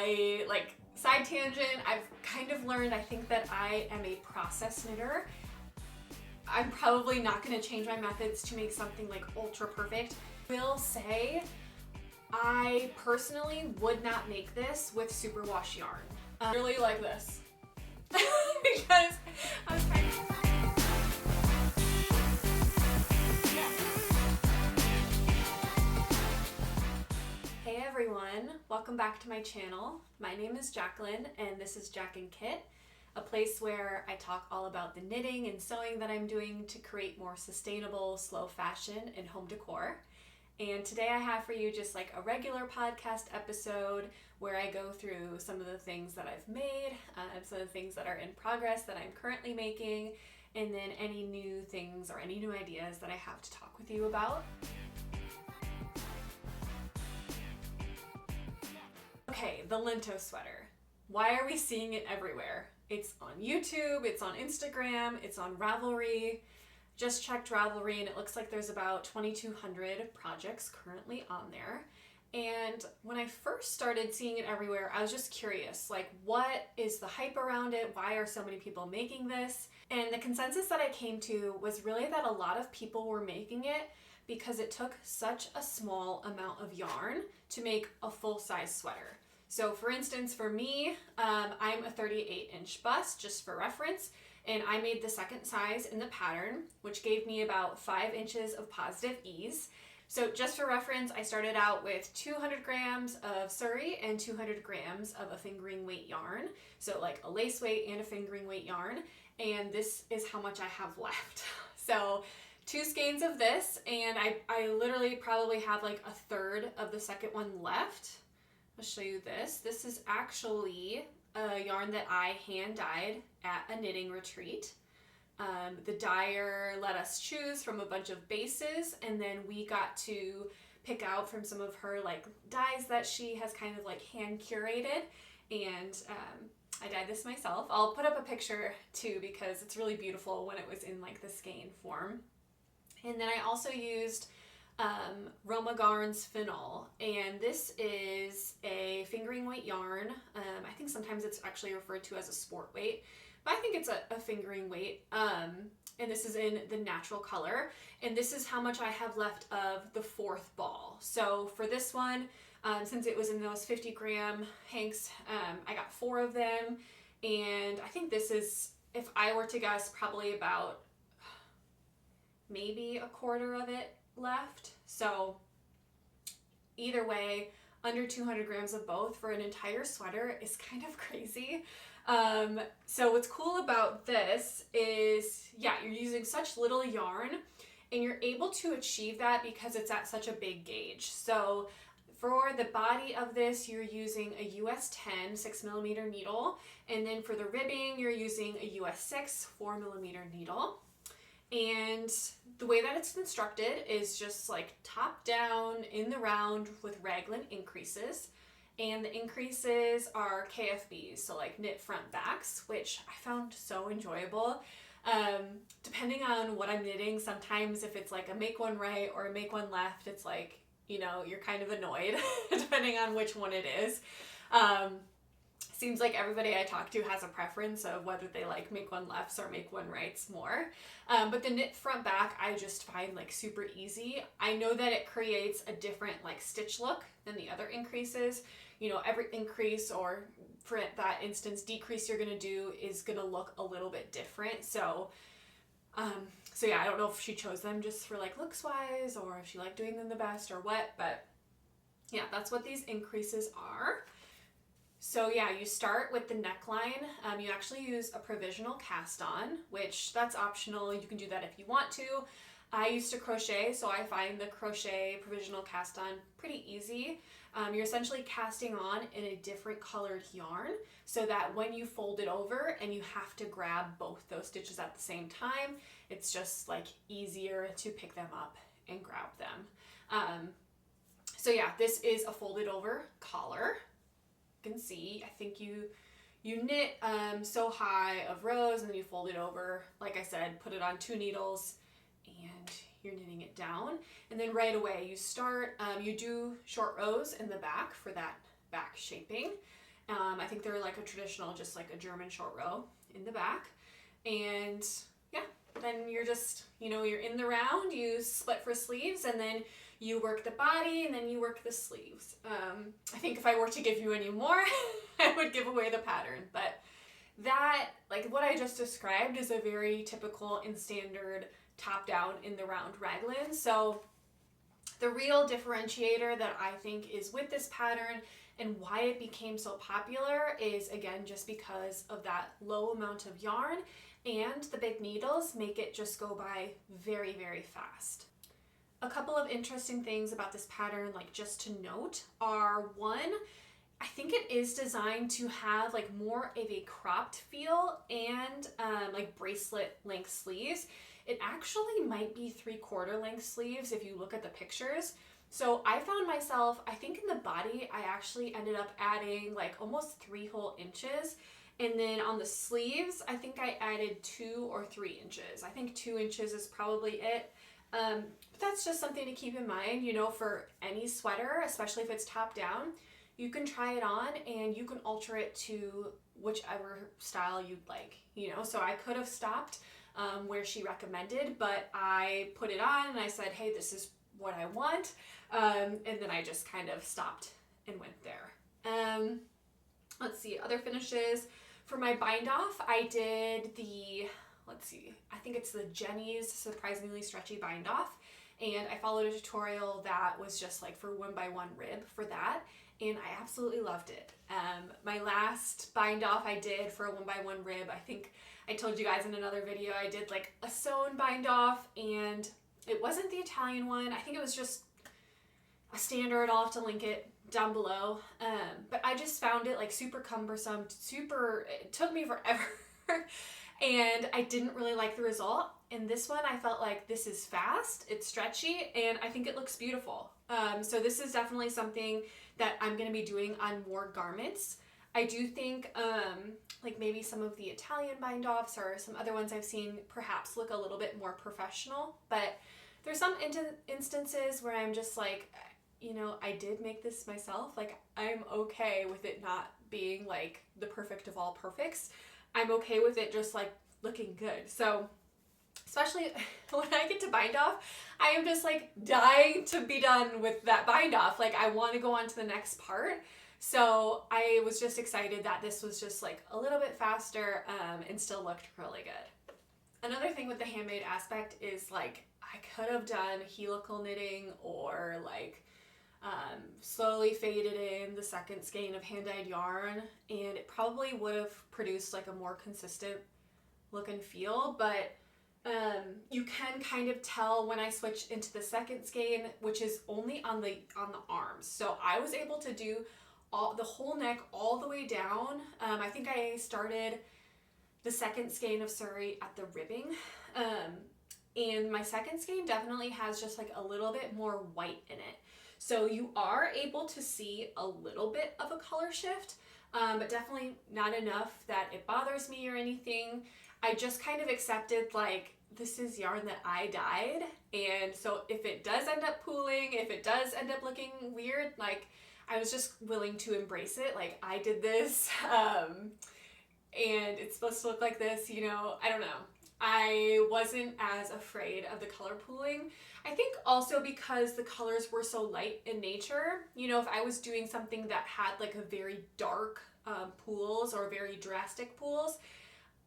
Side tangent, I've kind of learned, I think that I am a process knitter. I'm probably not going to change my methods to make something like ultra perfect. I will say, I personally would not make this with superwash yarn. Really like this. Because I was trying to... Hey everyone, welcome back to my channel. My name is Jacqueline and this is Jack and Kit, a place where I talk all about the knitting and sewing that I'm doing to create more sustainable, slow fashion and home decor. And today I have for you just like a regular podcast episode where I go through some of the things that I've made, some of the things that are in progress that I'm currently making, and then any new things or any new ideas that I have to talk with you about. Okay, the Lento sweater. Why are we seeing it everywhere? It's on YouTube, it's on Instagram, it's on Ravelry. Just checked Ravelry and it looks like there's about 2,200 projects currently on there. And when I first started seeing it everywhere, I was just curious, like, what is the hype around it? Why are so many people making this? And the consensus that I came to was really that a lot of people were making it because it took such a small amount of yarn to make a full-size sweater. So for instance, for me, I'm a 38-inch bust, just for reference, and I made the second size in the pattern, which gave me about 5 inches of positive ease. So just for reference, I started out with 200 grams of Surrey and 200 grams of a fingering weight yarn. So like a lace weight and a fingering weight yarn. And this is how much I have left. So 2 skeins of this, and I literally probably have like a third of the second one left. I'll show you this. This is actually a yarn that I hand dyed at a knitting retreat. The dyer let us choose from a bunch of bases, and then we got to pick out from some of her like dyes that she has kind of like hand curated, and I dyed this myself. I'll put up a picture too because it's really beautiful when it was in like the skein form. And then I also used Roma Garn's Phenol, and this is a fingering weight yarn. I think sometimes it's actually referred to as a sport weight, but I think it's a fingering weight. And this is in the natural color, and this is how much I have left of the 4th ball. So for this one, since it was in those 50-gram hanks, I got 4 of them, and I think this is, if I were to guess, probably about maybe a quarter of it left. So either way, under 200 grams of both for an entire sweater is kind of crazy. So what's cool about this is, yeah, you're using such little yarn and you're able to achieve that because it's at such a big gauge. So for the body of this, you're using a US 10 6mm needle, and then for the ribbing, you're using a US 6 4mm needle. And the way that it's constructed is just like top down in the round with raglan increases. And the increases are KFBs, so like knit front backs, which I found so enjoyable. Depending on what I'm knitting, sometimes if it's like a make one right or a make one left, it's like, you know, you're kind of annoyed depending on which one it is. Seems like everybody I talk to has a preference of whether they like make one lefts or make one rights more. But the knit front back I just find like super easy. I know that it creates a different like stitch look than the other increases. You know, every increase, or for that instance decrease you're gonna do, is gonna look a little bit different. So yeah, I don't know if she chose them just for like looks wise or if she liked doing them the best or what, but yeah, that's what these increases are. So yeah, you start with the neckline. You actually use a provisional cast on, which that's optional. You can do that if you want to. I used to crochet, so I find the crochet provisional cast on pretty easy. You're essentially casting on in a different colored yarn so that when you fold it over and you have to grab both those stitches at the same time, it's just like easier to pick them up and grab them. So yeah, this is a folded over collar. You can see, I think you knit so high of rows and then you fold it over, like I said, put it on 2 needles and you're knitting it down. And then right away you start, you do short rows in the back for that back shaping. I think they're like a traditional, just like a German short row in the back. And yeah, then you're just, you're in the round, you split for sleeves, and then you work the body, and then you work the sleeves. I think if I were to give you any more, I would give away the pattern. But that, like what I just described, is a very typical and standard top down in the round raglan. So the real differentiator that I think is with this pattern and why it became so popular is, again, just because of that low amount of yarn, and the big needles make it just go by very, very fast. A couple of interesting things about this pattern, like just to note, are one, I think it is designed to have like more of a cropped feel and like bracelet length sleeves. It actually might be 3/4 length sleeves if you look at the pictures. So I found myself, I think in the body, I actually ended up adding like almost 3 whole inches. And then on the sleeves, I think I added 2 or 3 inches. I think 2 inches is probably it. But that's just something to keep in mind, for any sweater, especially if it's top down. You can try it on and you can alter it to whichever style you'd like, So I could have stopped where she recommended, but I put it on and I said, hey, this is what I want. And then I just kind of stopped and went there. Let's see, other finishes. For my bind off, I did the, I think it's the Jenny's Surprisingly Stretchy Bind Off. And I followed a tutorial that was just like for 1x1 rib for that. And I absolutely loved it. My last bind off I did for a 1x1 rib, I think I told you guys in another video, I did like a sewn bind off, and it wasn't the Italian one. I think it was just a standard. I'll have to link it down below. But I just found it like super cumbersome, it took me forever. And I didn't really like the result. And this one, I felt like this is fast, it's stretchy, and I think it looks beautiful. So this is definitely something that I'm going to be doing on more garments. I do think like maybe some of the Italian bind offs or some other ones I've seen perhaps look a little bit more professional, but there's some instances where I'm just like, I did make this myself. Like, I'm okay with it not being like the perfect of all perfects. I'm okay with it just like looking good. So especially when I get to bind off, I am just like dying to be done with that bind off. Like, I want to go on to the next part. So I was just excited that this was just like a little bit faster and still looked really good. Another thing with the handmade aspect is like I could have done helical knitting or like slowly faded in the second skein of hand-dyed yarn, and it probably would have produced like a more consistent look and feel, but you can kind of tell when I switch into the second skein, which is only on the arms. So I was able to do the whole neck all the way down. I think I started the second skein of Surrey at the ribbing. And my second skein definitely has just like a little bit more white in it. So you are able to see a little bit of a color shift, but definitely not enough that it bothers me or anything. I just kind of accepted like, this is yarn that I dyed. And so if it does end up pooling, if it does end up looking weird, like I was just willing to embrace it. Like, I did this, and it's supposed to look like this, I don't know. I wasn't as afraid of the color pooling. I think also because the colors were so light in nature, if I was doing something that had like a very dark pools or very drastic pools,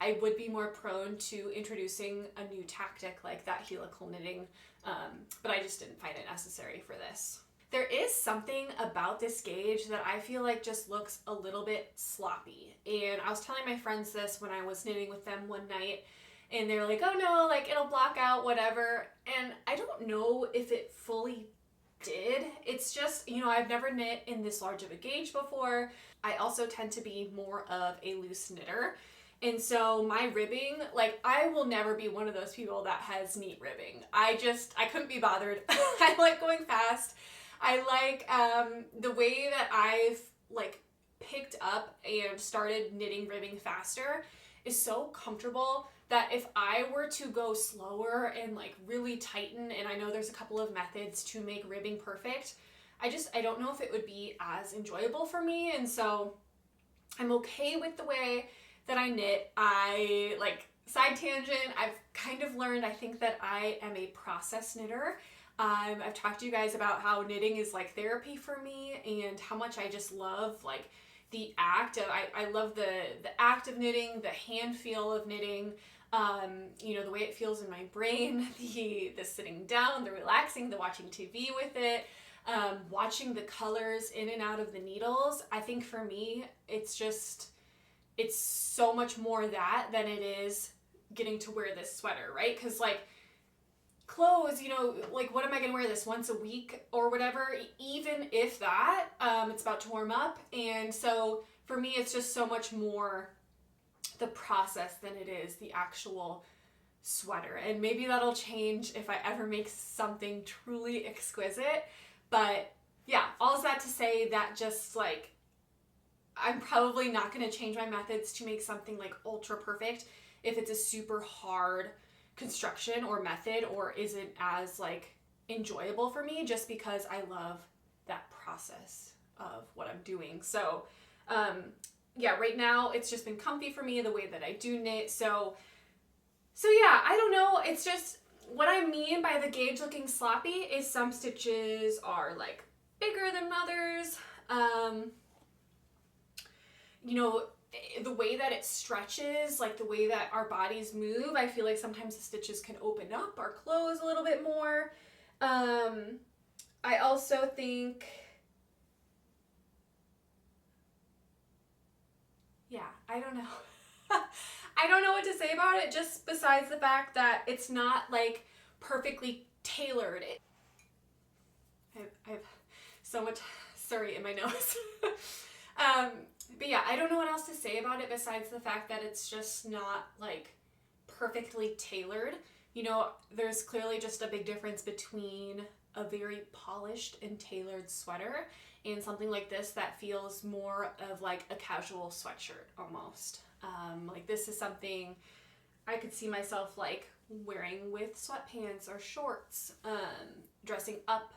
I would be more prone to introducing a new tactic like that helical knitting, but I just didn't find it necessary for this. There is something about this gauge that I feel like just looks a little bit sloppy. And I was telling my friends this when I was knitting with them one night, and they were like, oh no, like it'll block out, whatever. And I don't know if it fully did. It's just, I've never knit in this large of a gauge before. I also tend to be more of a loose knitter. And so my ribbing, like I will never be one of those people that has neat ribbing. I couldn't be bothered. I like going fast. I like the way that I've like picked up and started knitting ribbing faster is so comfortable that if I were to go slower and like really tighten, and I know there's a couple of methods to make ribbing perfect, I don't know if it would be as enjoyable for me. And so I'm okay with the way that I knit. I like, side tangent, I've kind of learned, I think that I am a process knitter. I've talked to you guys about how knitting is like therapy for me and how much I just love like the act of, I love the act of knitting, the hand feel of knitting, you know, the way it feels in my brain, the sitting down, the relaxing, the watching TV with it, watching the colors in and out of the needles. I think for me, it's so much more that than it is getting to wear this sweater, right? Because like clothes, you know, like what am I gonna wear this once a week or whatever, even if that, it's about to warm up. And so for me, it's just so much more the process than it is the actual sweater. And maybe that'll change if I ever make something truly exquisite. But yeah, all is that to say that just like, I'm probably not going to change my methods to make something like ultra perfect if it's a super hard construction or method or isn't as like enjoyable for me, just because I love that process of what I'm doing. So yeah, right now it's just been comfy for me the way that I do knit. So yeah, I don't know. It's just, what I mean by the gauge looking sloppy is some stitches are like bigger than others. You know, the way that it stretches, like the way that our bodies move, I feel like sometimes the stitches can open up or close a little bit more. I also think, yeah, I don't know. I don't know what to say about it, just besides the fact that it's not like perfectly tailored. I have so much sorry in my nose. But yeah, I don't know what else to say about it besides the fact that it's just not like perfectly tailored. You know, there's clearly just a big difference between a very polished and tailored sweater and something like this that feels more of like a casual sweatshirt almost. Like this is something I could see myself like wearing with sweatpants or shorts, dressing up.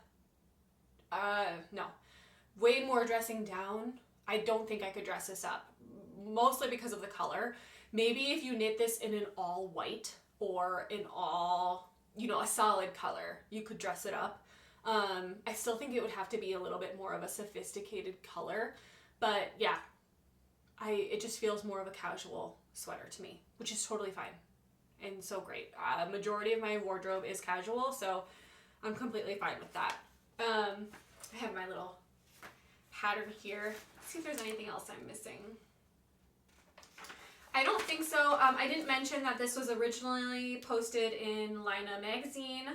No, way more dressing down. I don't think I could dress this up, mostly because of the color. Maybe if you knit this in an all white or an all, you know, a solid color, you could dress it up. I still think it would have to be a little bit more of a sophisticated color, but yeah, it just feels more of a casual sweater to me, which is totally fine and so great. Majority of my wardrobe is casual, so I'm completely fine with that. I have my little pattern here. Let's see if there's anything else I'm missing. I don't think so. I didn't mention that this was originally posted in Lina magazine.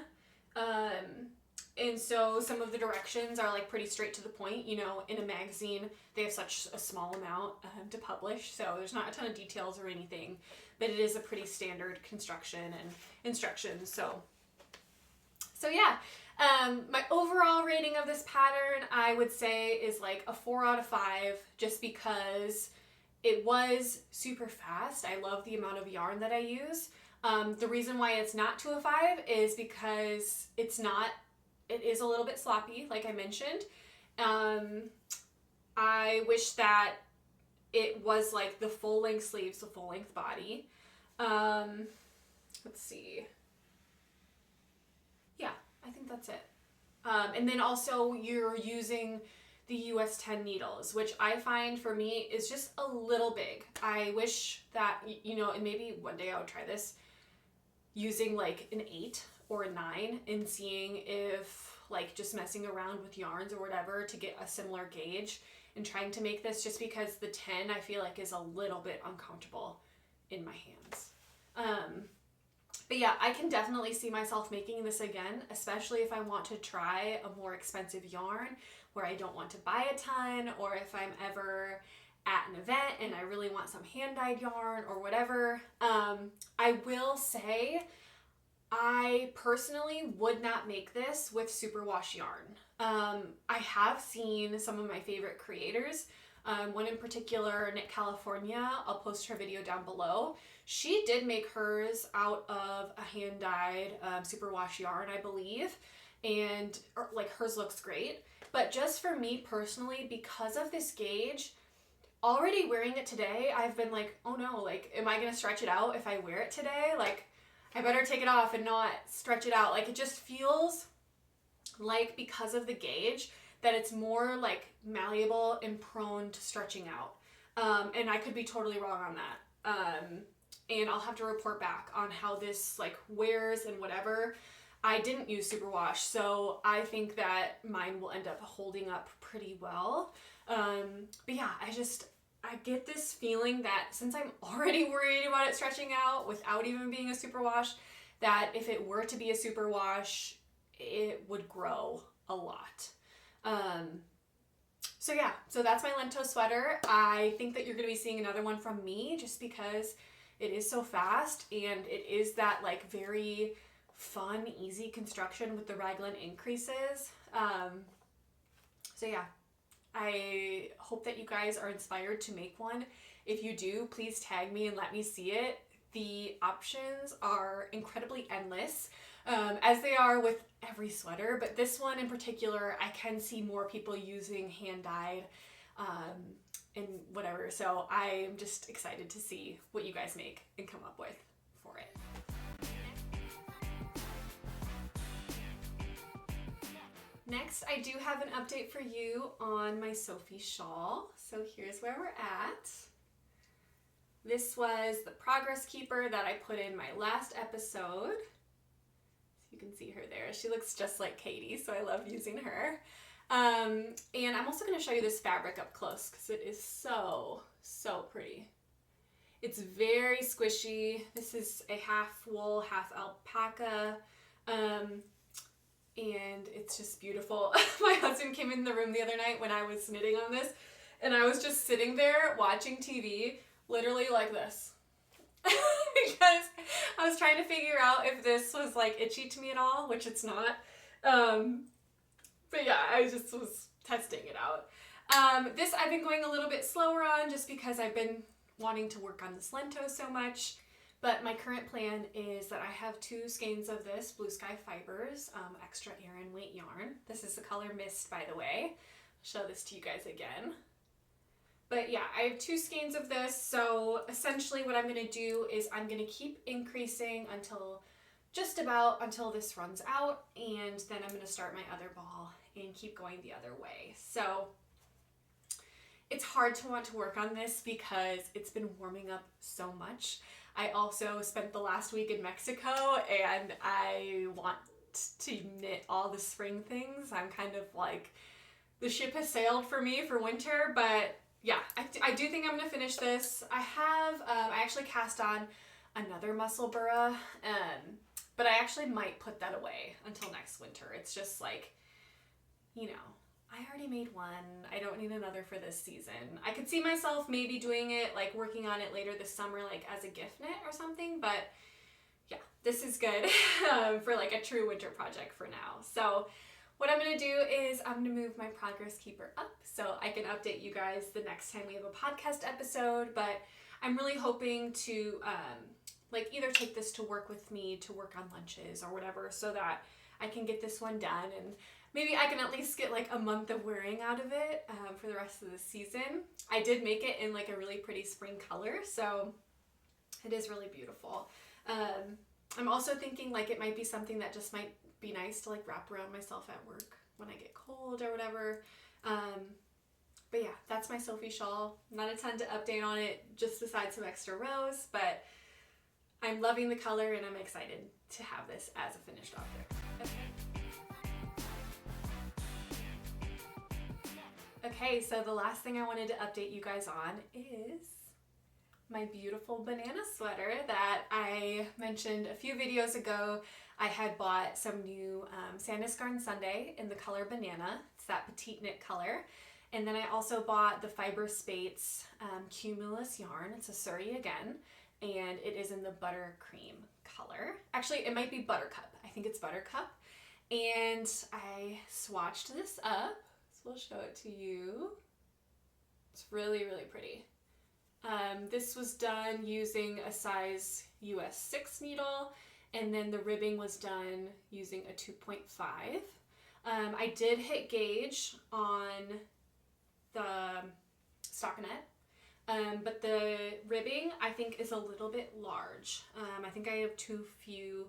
And so some of the directions are like pretty straight to the point. You know, in a magazine, they have such a small amount to publish, so there's not a ton of details or anything, but it is a pretty standard construction and instructions. So yeah, my overall rating of this pattern, I would say, is like a 4 out of 5, just because it was super fast. I love the amount of yarn that I use. The reason why it's not 2 out of 5 is because it is a little bit sloppy, like I mentioned. I wish that it was like the full length sleeves, the full length body. Let's see. Yeah, I think that's it. And then also you're using the US 10 needles, which I find for me is just a little big. I wish that, you know, and maybe one day I would try this using like an 8 or a 9 and seeing if like just messing around with yarns or whatever to get a similar gauge and trying to make this, just because the 10 I feel like is a little bit uncomfortable in my hands. But yeah, I can definitely see myself making this again, especially if I want to try a more expensive yarn where I don't want to buy a ton, or if I'm ever at an event and I really want some hand-dyed yarn or whatever. I will say I personally would not make this with superwash yarn. I have seen some of my favorite creators, one in particular, Knit California, I'll post her video down below. She did make hers out of a hand-dyed superwash yarn, I believe, and like hers looks great. But just for me personally, because of this gauge, already wearing it today, I've been like, oh no, like, am I going to stretch it out if I wear it today? Like, I better take it off and not stretch it out. Like, it just feels like, because of the gauge, that it's more like malleable and prone to stretching out. And I could be totally wrong on that. And I'll have to report back on how this like wears and whatever. I didn't use superwash, so I think that mine will end up holding up pretty well. But yeah, I get this feeling that since I'm already worried about it stretching out without even being a superwash, that if it were to be a superwash, it would grow a lot. So yeah, so that's my Lento sweater. I think that you're going to be seeing another one from me just because it is so fast and it is that like very fun, easy construction with the raglan increases. So yeah, I hope that you guys are inspired to make one. If you do, please tag me and let me see it. The options are incredibly endless, as they are with every sweater, but this one in particular, I can see more people using hand-dyed and whatever. So I'm just excited to see what you guys make and come up with for it. Next, I do have an update for you on my Sophie shawl. So here's where we're at. This was the progress keeper that I put in my last episode. So you can see her there. She looks just like Katie, so I love using her. And I'm also going to show you this fabric up close because it is so, so pretty. It's very squishy. This is a half wool, half alpaca. And it's just beautiful. My husband came in the room the other night when I was knitting on this, and I was just sitting there watching TV, literally like this. Because I was trying to figure out if this was like itchy to me at all, which it's not. But yeah, I just was testing it out. This I've been going a little bit slower on just because I've been wanting to work on this Lento so much. But my current plan is that I have 2 skeins of this Blue Sky Fibers extra Aran weight yarn. This is the color Mist, by the way. I'll show this to you guys again. But yeah, I have 2 skeins of this. So essentially what I'm going to do is I'm going to keep increasing until just about until this runs out. And then I'm going to start my other ball and keep going the other way. So it's hard to want to work on this because it's been warming up so much. I also spent the last week in Mexico and I want to knit all the spring things. I'm kind of like, the ship has sailed for me for winter, but yeah, I do think I'm going to finish this. I actually cast on another muscle burra, but I actually might put that away until next winter. It's just like, you know, I already made one. I don't need another for this season. I could see myself maybe doing it, like working on it later this summer, like as a gift knit or something. But yeah, this is good for like a true winter project for now. So what I'm going to do is I'm going to move my progress keeper up so I can update you guys the next time we have a podcast episode. But I'm really hoping to like either take this to work with me to work on lunches or whatever so that I can get this one done and maybe I can at least get like a month of wearing out of it for the rest of the season. I did make it in like a really pretty spring color, so it is really beautiful. I'm also thinking like it might be something that just might be nice to like wrap around myself at work when I get cold or whatever. But yeah, that's my Sophie shawl. Not a ton to update on it, just besides some extra rows, but I'm loving the color and I'm excited to have this as a finished object. Okay, so the last thing I wanted to update you guys on is my beautiful banana sweater that I mentioned a few videos ago. I had bought some new Sandus Garn Sunday in the color banana. It's that petite knit color. And then I also bought the Fiber Spates Cumulus yarn. It's a Surrey again, and it is in the buttercream color. Actually, it might be buttercup. I think it's buttercup. And I swatched this up. We'll show it to you. It's really, really pretty. This was done using a size US 6 needle, and then the ribbing was done using a 2.5. I did hit gauge on the stockinette, But the ribbing I think is a little bit large. I think I have too few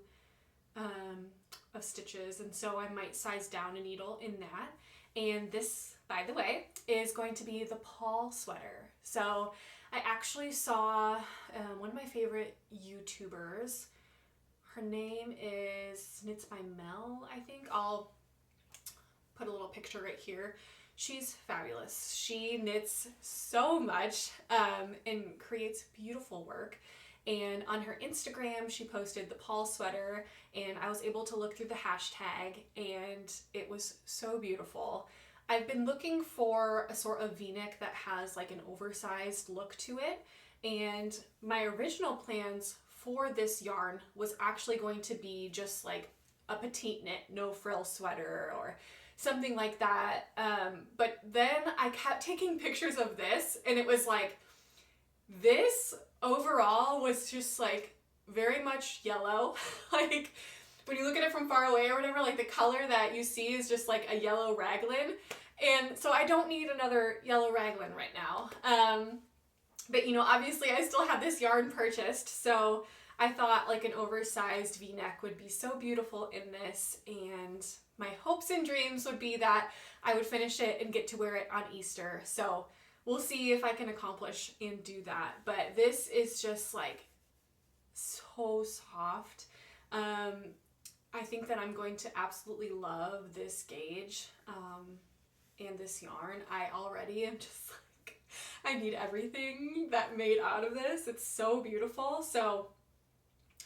of stitches, and so I might size down a needle in that. And this, by the way, is going to be the Paul sweater. So I actually saw one of my favorite YouTubers. Her name is Knits by Mel, I think. I'll put a little picture right here. She's fabulous. She knits so much and creates beautiful work. And on her Instagram, she posted the Paul sweater, and I was able to look through the hashtag, and it was so beautiful. I've been looking for a sort of v-neck that has like an oversized look to it, and my original plans for this yarn was actually going to be just like a petite knit, no frill sweater or something like that. But then I kept taking pictures of this, and it was like, this overall was just like very much yellow. Like when you look at it from far away or whatever, like the color that you see is just like a yellow raglan. And so I don't need another yellow raglan right now. But you know, obviously I still have this yarn purchased, so I thought like an oversized v-neck would be so beautiful in this, and my hopes and dreams would be that I would finish it and get to wear it on Easter. So we'll see if I can accomplish and do that. But this is just like so soft. I think that I'm going to absolutely love this gauge and this yarn. I already am just like, I need everything that made out of this. It's so beautiful. So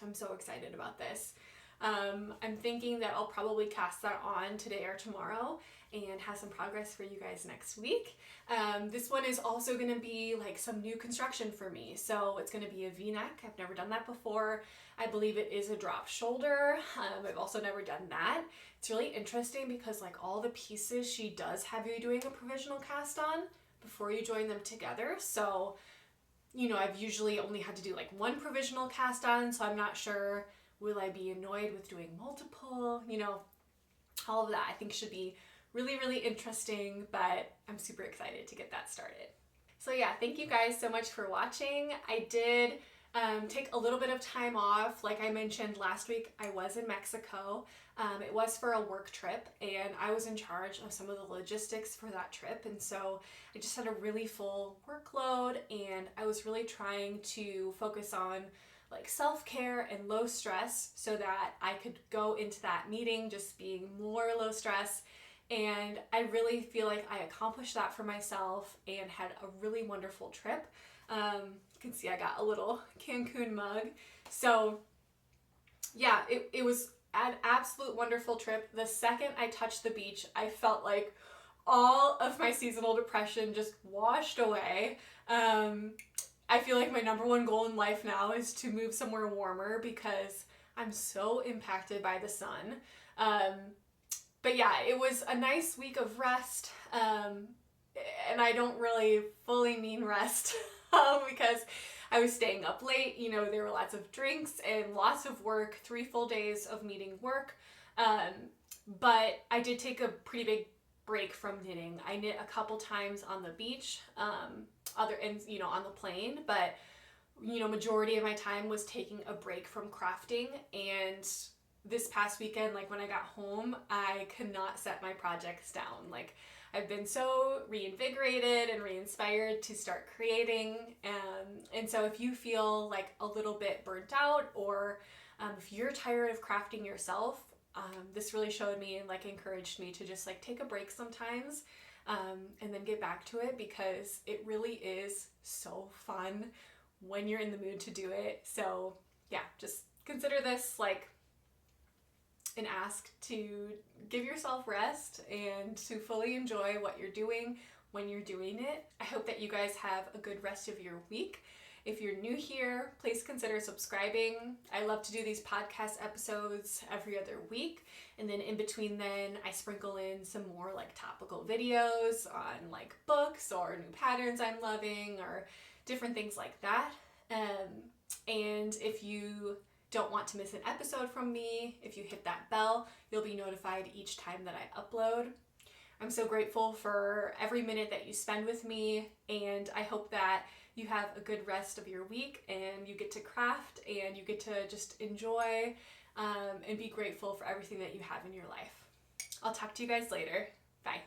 I'm so excited about this. I'm thinking that I'll probably cast that on today or tomorrow and have some progress for you guys next week. This one is also going to be like some new construction for me. So it's going to be a v-neck. I've never done that before. I believe it is a drop shoulder. I've also never done that. It's really interesting because like all the pieces she does have you doing a provisional cast on before you join them together. So, you know, I've usually only had to do like one provisional cast on, so I'm not sure, will I be annoyed with doing multiple, you know, all of that I think should be really, really interesting, but I'm super excited to get that started. So yeah, thank you guys so much for watching. I did take a little bit of time off. Like I mentioned last week, I was in Mexico. It was for a work trip, and I was in charge of some of the logistics for that trip, and so I just had a really full workload, and I was really trying to focus on like self-care and low stress so that I could go into that meeting just being more low stress. And I really feel like I accomplished that for myself and had a really wonderful trip. You can see I got a little Cancun mug. So yeah, it was an absolute wonderful trip. The second I touched the beach, I felt like all of my seasonal depression just washed away. I feel like my number one goal in life now is to move somewhere warmer because I'm so impacted by the sun. But yeah, it was a nice week of rest, and I don't really fully mean rest because I was staying up late. You know, there were lots of drinks and lots of work, 3 full days of meeting work, but I did take a pretty big break from knitting. I knit a couple times on the beach, you know, on the plane, but you know, majority of my time was taking a break from crafting. And this past weekend, like when I got home, I could not set my projects down. Like I've been so reinvigorated and re-inspired to start creating. And so if you feel like a little bit burnt out, or if you're tired of crafting yourself, this really showed me and like encouraged me to just like take a break sometimes, and then get back to it, because it really is so fun when you're in the mood to do it. So yeah, just consider this like an ask to give yourself rest and to fully enjoy what you're doing when you're doing it. I hope that you guys have a good rest of your week. If you're new here, please consider subscribing. I love to do these podcast episodes every other week, and then in between then I sprinkle in some more like topical videos on like books or new patterns I'm loving or different things like that. And if you don't want to miss an episode from me, if you hit that bell, you'll be notified each time that I upload. I'm so grateful for every minute that you spend with me, and I hope that you have a good rest of your week, and you get to craft and you get to just enjoy and be grateful for everything that you have in your life. I'll talk to you guys later. Bye.